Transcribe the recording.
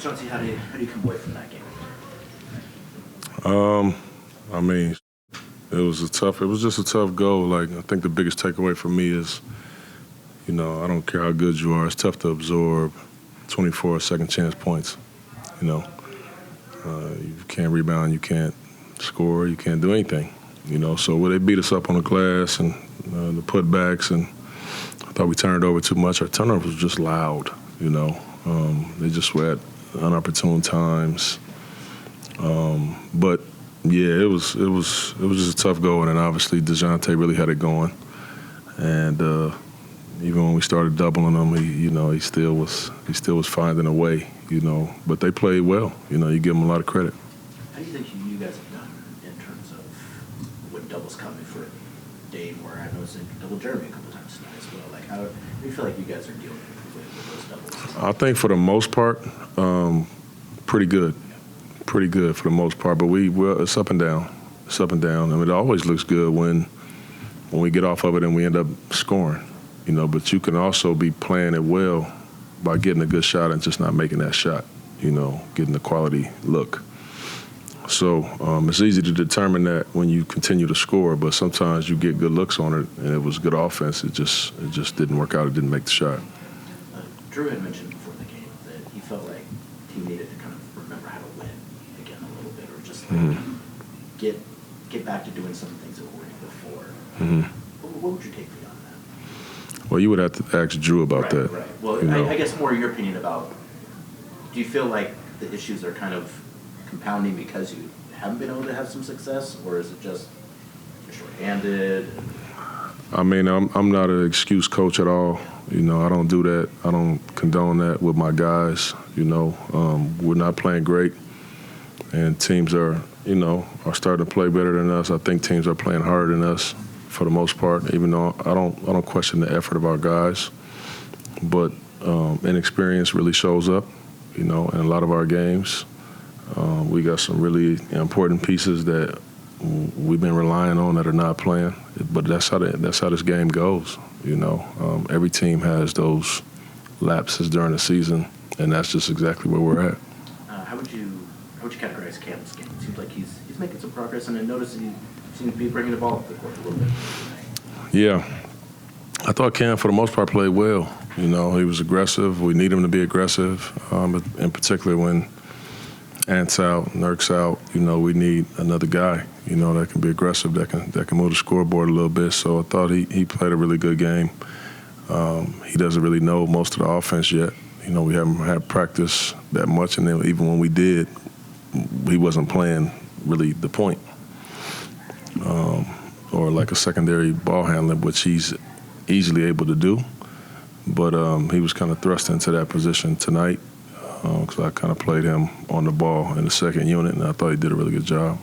Chauncey, how do you come away from that game? I mean, it was just a tough goal. Like, I think the biggest takeaway for me is, I don't care how good you are, it's tough to absorb 24 second chance points. You can't rebound, you can't score, you can't do anything. So when they beat us up on the glass and the putbacks, and I thought we turned over too much. Our turnover was just loud. They just were at unopportune times. But yeah, it was just a tough goal, and obviously DeJounte really had it going. And even when we started doubling him, he still was finding a way. But they played well. You give them a lot of credit. How do you think you guys have done in terms of when doubles coming for Dame, where I know it's double Jeremy a couple times tonight as well? Like, how do you feel like you guys are dealing with those doubles? I think for the most part, pretty good. Pretty good for the most part, but it's up and down. It's up and down. I mean, it always looks good when we get off of it and we end up scoring, but you can also be playing it well by getting a good shot and just not making that shot, getting the quality look. So it's easy to determine that when you continue to score, but sometimes you get good looks on it, and it was good offense. It just didn't work out. It didn't make the shot. Drew had mentioned before the game that he felt like the team needed to kind of remember how to win again a little bit, or just get back to doing some things that were working before. What would your take be on that? Well, you would have to ask Drew about that. Right. Well, I guess more your opinion about, do you feel like the issues are kind of compounding because you haven't been able to have some success, or is it just you're short-handed? I mean, I'm not an excuse coach at all. I don't do that. I don't condone that with my guys. We're not playing great, and teams are starting to play better than us. I think teams are playing harder than us for the most part, even though I don't question the effort of our guys. But inexperience really shows up, in a lot of our games. We got some really important pieces that we've been relying on that are not playing, but that's how this game goes. Every team has those lapses during the season, and that's just exactly where we're at. How would you categorize Cam's game? It seems like he's making some progress, and I noticed he seems to be bringing the ball up the court a little bit. Yeah, I thought Cam for the most part played well. He was aggressive. We need him to be aggressive, in particular when Ant's out, Nurk's out. We need another guy, that can be aggressive, that can move the scoreboard a little bit. So I thought he played a really good game. He doesn't really know most of the offense yet. We haven't had practice that much, and then even when we did, he wasn't playing really the point or like a secondary ball handler, which he's easily able to do. But he was kind of thrust into that position tonight because I kind of played him on the ball in the second unit, and I thought he did a really good job.